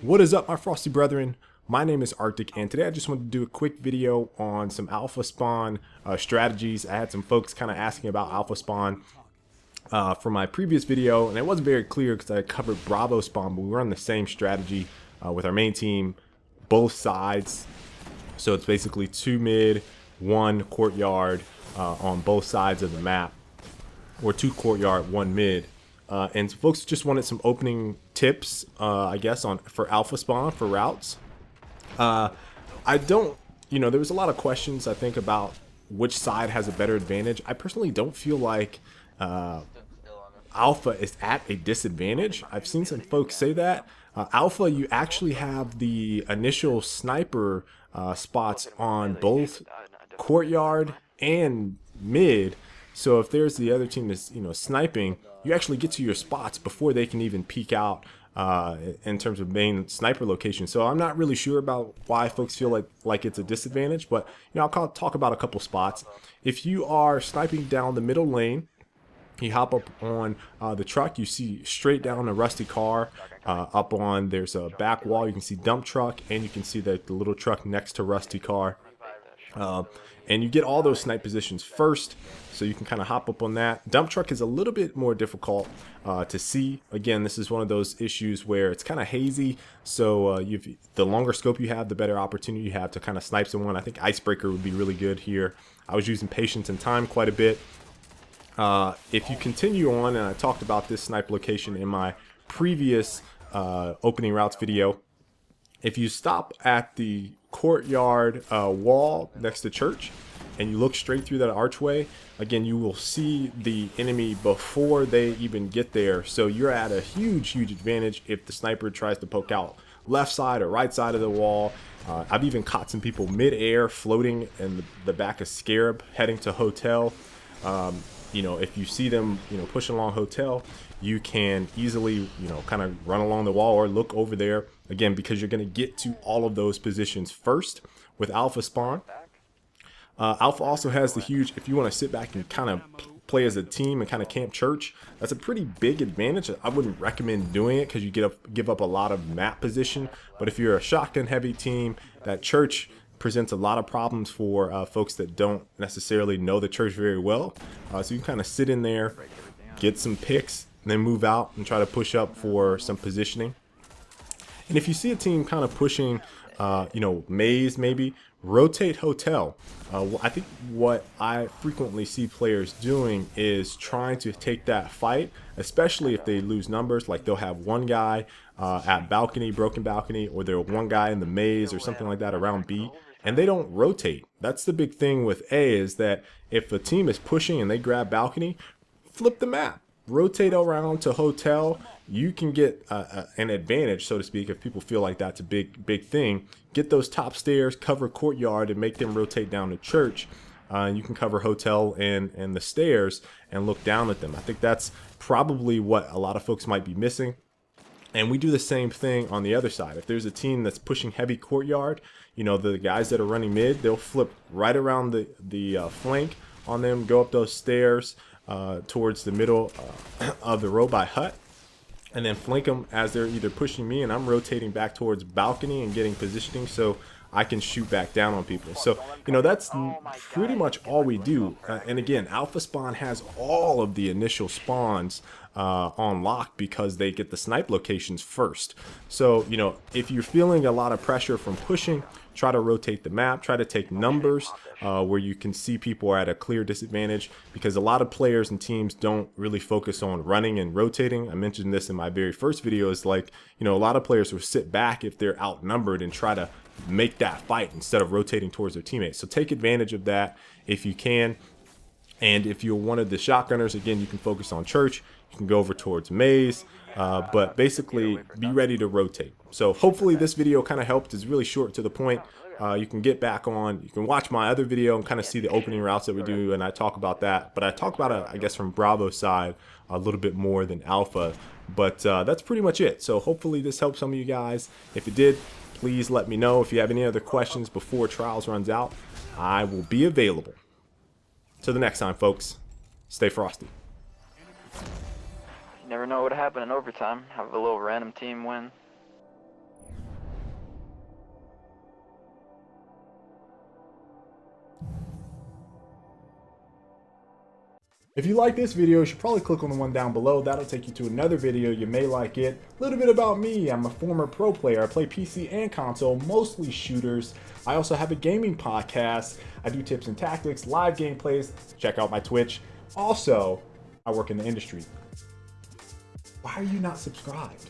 What is up, my frosty brethren? My name is Arctic, and today I just wanted to do a quick video on some alpha spawn strategies. I had some folks kind of asking about alpha spawn for my previous video, and it wasn't very clear because I covered Bravo spawn, but we were on the same strategy with our main team, both sides. So it's basically 2 mid, 1 courtyard on both sides of the map, or 2 courtyard, 1 mid. And folks just wanted some opening tips, I guess, for alpha spawn for routes. I don't, there was a lot of questions, I think, about which side has a better advantage. I personally don't feel like alpha is at a disadvantage. I've seen some folks say that. Alpha, you actually have the initial sniper spots on both courtyard and mid. So if there's the other team that's sniping, you actually get to your spots before they can even peek out in terms of main sniper location. So I'm not really sure about why folks feel like it's a disadvantage, but I'll talk about a couple spots. If you are sniping down the middle lane, you hop up on the truck, you see straight down a rusty car. Up on, there's a back wall, you can see dump truck, and you can see the little truck next to rusty car. And you get all those snipe positions first, so you can kind of hop up on that. Dump truck is a little bit more difficult to see. Again, this is one of those issues where it's kind of hazy, so the longer scope you have, the better opportunity you have to kind of snipe someone. I think icebreaker would be really good here. I was using patience and time quite a bit. If you continue on, and I talked about this snipe location in my previous opening routes video, if you stop at the courtyard wall next to church and you look straight through that archway, again, you will see the enemy before they even get there. So you're at a huge advantage if the sniper tries to poke out left side or right side of the wall. I've even caught some people mid-air floating in the back of Scarab heading to hotel. If you see them, pushing along hotel, you can easily, kind of run along the wall or look over there, again, because you're going to get to all of those positions first with alpha spawn. Alpha also has the huge, if you want to sit back and kind of play as a team and kind of camp church, that's a pretty big advantage. I wouldn't recommend doing it because you give up a lot of map position. But if you're a shotgun heavy team, that church presents a lot of problems for folks that don't necessarily know the church very well. So you can kind of sit in there, get some picks, and then move out and try to push up for some positioning. And if you see a team kind of pushing, maze maybe, rotate hotel. I think what I frequently see players doing is trying to take that fight, especially if they lose numbers. Like they'll have one guy at balcony, broken balcony, or they're one guy in the maze or something like that around B, and they don't rotate. That's the big thing with A, is that if a team is pushing and they grab balcony, flip the map, rotate around to hotel. You can get an advantage, so to speak, if people feel like that's a big thing. Get those top stairs, cover courtyard, and make them rotate down to church. You can cover hotel and the stairs and look down at them. I think that's probably what a lot of folks might be missing. And we do the same thing on the other side. If there's a team that's pushing heavy courtyard, the guys that are running mid, they'll flip right around the flank on them, go up those stairs towards the middle of the row by hut, and then flank them as they're either pushing me and I'm rotating back towards balcony and getting positioning so I can shoot back down on people. So, that's pretty much all we do. And again, alpha spawn has all of the initial spawns on lock because they get the snipe locations first. So, if you're feeling a lot of pressure from pushing, try to rotate the map, try to take numbers where you can see people are at a clear disadvantage, because a lot of players and teams don't really focus on running and rotating. I mentioned this in my very first video. Is like, a lot of players will sit back if they're outnumbered and try to make that fight instead of rotating towards their teammates. So take advantage of that if you can. And if you're one of the shotgunners, again, you can focus on church. You can go over towards maze, but basically be ready to rotate. So hopefully this video kind of helped. It's really short to the point. You can get back on, you can watch my other video and kind of see the opening routes that we do, and I talk about that. But I talk about it, I guess, from Bravo side a little bit more than Alpha. But that's pretty much it. So hopefully this helped some of you guys. If it did, please let me know. If you have any other questions before Trials runs out, I will be available. Till the next time, folks, stay frosty. You never know what would happen in overtime. Have a little random team win. If you like this video, you should probably click on the one down below. That'll take you to another video. You may like it. A little bit about me. I'm a former pro player. I play PC and console, mostly shooters. I also have a gaming podcast. I do tips and tactics, live gameplays. Check out my Twitch. Also, I work in the industry. Why are you not subscribed?